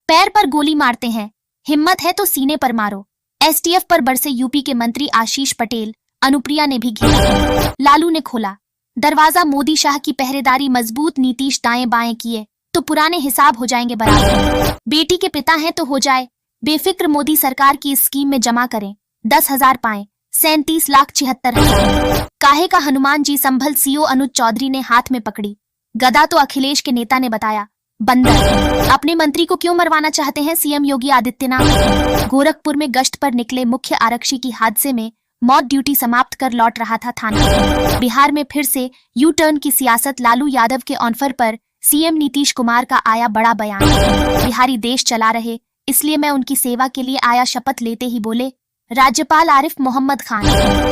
पैर पर गोली मारते हैं, हिम्मत है तो सीने पर मारो। एसटीएफ पर बरसे यूपी के मंत्री आशीष पटेल, अनुप्रिया ने भी घेरा। लालू ने खोला दरवाजा, मोदी शाह की पहरेदारी मजबूत, नीतीश दाएं बाएं किए तो पुराने हिसाब हो जाएंगे बराबर। बेटी के पिता हैं तो हो जाए बेफिक्र, मोदी सरकार की इस स्कीम में जमा करें, 10,000 पाएं, 37,76,000। काहे का हनुमान जी संभल, सीओ अनुज चौधरी ने हाथ में पकड़ी गदा तो अखिलेश के नेता ने बताया बंदर। अपने मंत्री को क्यों मरवाना चाहते हैं सीएम योगी आदित्यनाथ। गोरखपुर में गश्त पर निकले मुख्य आरक्षी की हादसे में मौत, ड्यूटी समाप्त कर लौट रहा था थाना। बिहार में फिर से यू टर्न की सियासत, लालू यादव के ऑफर पर सीएम नीतीश कुमार का आया बड़ा बयान। बिहारी देश चला रहे इसलिए मैं उनकी सेवा के लिए आया, शपथ लेते ही बोले राज्यपाल आरिफ मोहम्मद खान।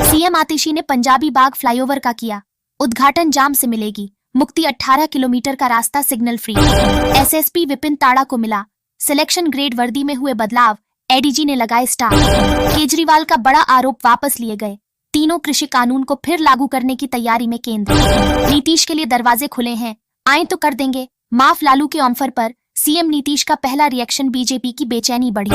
सीएम आतिशी ने पंजाबी बाग फ्लाईओवर का किया उद्घाटन, जाम से मिलेगी मुक्ति, 18 किलोमीटर का रास्ता सिग्नल फ्री। एसएसपी विपिन ताड़ा को मिला सिलेक्शन ग्रेड, वर्दी में हुए बदलाव, एडीजी ने लगाए स्टार। केजरीवाल का बड़ा आरोप वापस लिए गए, तीनों कृषि कानून को फिर लागू करने की तैयारी में केंद्र। नीतीश के लिए दरवाजे खुले हैं, आए तो कर देंगे माफ। लालू के ऑफर पर सीएम नीतीश का पहला रिएक्शन, बीजेपी की बेचैनी बढ़ी।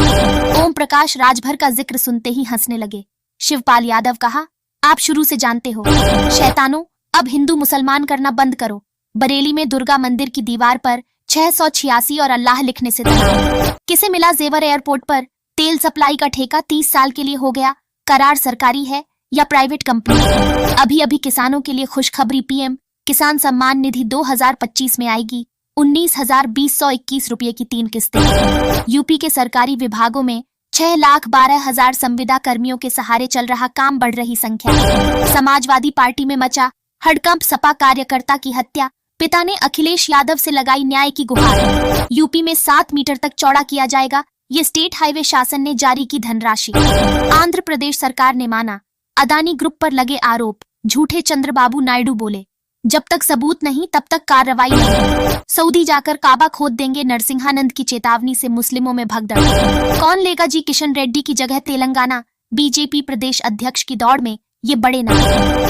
ओम प्रकाश राजभर का जिक्र सुनते ही हंसने लगे। शिवपाल यादव कहा आप शुरू से जानते हो शैतानों, अब हिंदू मुसलमान करना बंद करो। बरेली में दुर्गा मंदिर की दीवार पर 686 और अल्लाह लिखने से तनाव। किसे मिला जेवर एयरपोर्ट पर, तेल सप्लाई का ठेका 30 साल के लिए हो गया, करार सरकारी है या प्राइवेट कंपनी। अभी अभी किसानों के लिए खुशखबरी, पीएम किसान सम्मान निधि 2025 में आएगी, 19,221 रुपये की 3 किस्तें। यूपी के सरकारी विभागों में 6,12,000 संविदा कर्मियों के सहारे चल रहा काम, बढ़ रही संख्या। समाजवादी पार्टी में मचा हड़कंप, सपा कार्यकर्ता की हत्या, पिता ने अखिलेश यादव से लगाई न्याय की गुहार। यूपी में 7 मीटर तक चौड़ा किया जाएगा, ये स्टेट हाईवे शासन ने जारी की धनराशि। आंध्र प्रदेश सरकार ने माना अदानी ग्रुप पर लगे आरोप, झूठे चंद्रबाबू नायडू बोले जब तक सबूत नहीं तब तक कार्रवाई नहीं। सऊदी जाकर काबा खोद देंगे, नरसिंहानंद की चेतावनी से मुस्लिमों में भगदड़। कौन लेगा जी किशन रेड्डी की जगह तेलंगाना, बीजेपी प्रदेश अध्यक्ष की दौड़ में ये बड़े नाम।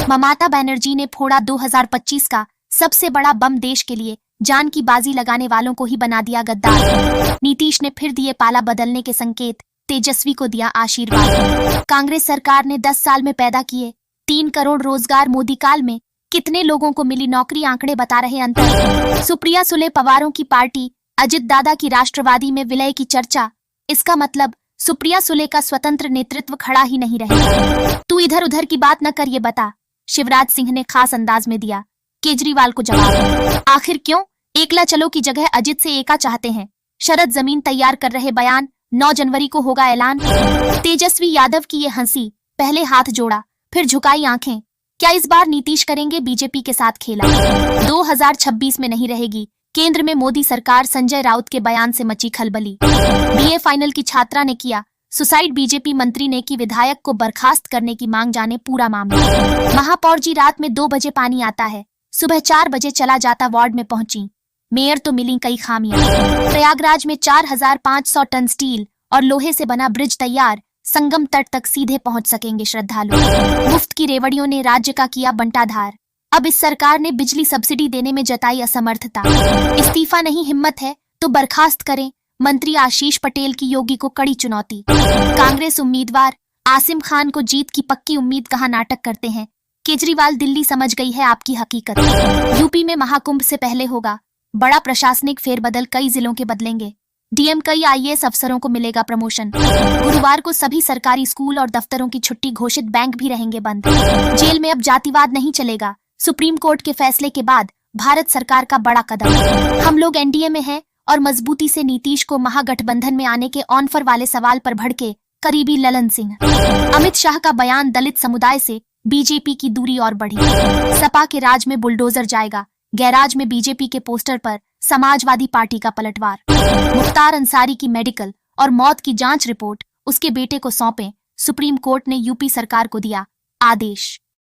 ममता बनर्जी ने फोड़ा 2025 का सबसे बड़ा बम, देश के लिए जान की बाजी लगाने वालों को ही बना दिया गद्दार। नीतीश ने फिर दिए पाला बदलने के संकेत, तेजस्वी को दिया आशीर्वाद। कांग्रेस सरकार ने 10 साल में पैदा किए 3 करोड़ रोजगार, मोदी काल में कितने लोगों को मिली नौकरी, आंकड़े बता रहे अंतर। सुप्रिया सुले पवारों की पार्टी, अजित दादा की राष्ट्रवादी में विलय की चर्चा, इसका मतलब सुप्रिया सुले का स्वतंत्र नेतृत्व खड़ा ही नहीं रहेगा। तू इधर उधर की बात न कर, ये बता, शिवराज सिंह ने खास अंदाज में दिया केजरीवाल को जवाब। आखिर क्यों एकला चलो की जगह अजित से एका चाहते हैं। शरद जमीन तैयार कर रहे बयान, 9 जनवरी को होगा ऐलान। तेजस्वी यादव की ये हंसी, पहले हाथ जोड़ा फिर झुकाई आंखें, क्या इस बार नीतीश करेंगे बीजेपी के साथ खेला। 2026 में नहीं रहेगी केंद्र में मोदी सरकार, संजय राउत के बयान से मची खलबली। बीए फाइनल की छात्रा ने किया सुसाइड, बीजेपी मंत्री ने की विधायक को बर्खास्त करने की मांग, जाने पूरा मामला। महापौर जी रात में 2 बजे पानी आता है, सुबह 4 बजे चला जाता, वार्ड में पहुंची मेयर तो मिली कई खामियां। प्रयागराज में 4,500 टन स्टील और लोहे से बना ब्रिज तैयार, संगम तट तक सीधे पहुंच सकेंगे श्रद्धालु। मुफ्त की रेवड़ियों ने राज्य का किया बंटाधार, अब इस सरकार ने बिजली सब्सिडी देने में जताई असमर्थता। इस्तीफा नहीं हिम्मत है तो बर्खास्त करें, मंत्री आशीष पटेल की योगी को कड़ी चुनौती। कांग्रेस उम्मीदवार आसिम खान को जीत की पक्की उम्मीद, कहा नाटक करते हैं। केजरीवाल, दिल्ली समझ गई है आपकी हकीकत। यूपी में महाकुंभ से पहले होगा बड़ा प्रशासनिक फेरबदल, कई जिलों के बदलेंगे डीएम, कई आईएएस अफसरों को मिलेगा प्रमोशन। गुरुवार को सभी सरकारी स्कूल और दफ्तरों की छुट्टी घोषित, बैंक भी रहेंगे बंद। जेल में अब जातिवाद नहीं चलेगा, सुप्रीम कोर्ट के फैसले के बाद भारत सरकार का बड़ा कदम। हम लोग एनडीए में हैं और मजबूती से नीतीश को महागठबंधन में आने के ऑनफर वाले सवाल पर भड़के करीबी ललन सिंह। अमित शाह का बयान, दलित समुदाय से बीजेपी की दूरी और बढ़ी। सपा के राज में बुलडोजर जाएगा, गैराज में बीजेपी के पोस्टर पर समाजवादी पार्टी का पलटवार। मुख्तार अंसारी की मेडिकल और मौत की जांच रिपोर्ट उसके बेटे को सौंपे, सुप्रीम कोर्ट ने यूपी सरकार को दिया आदेश।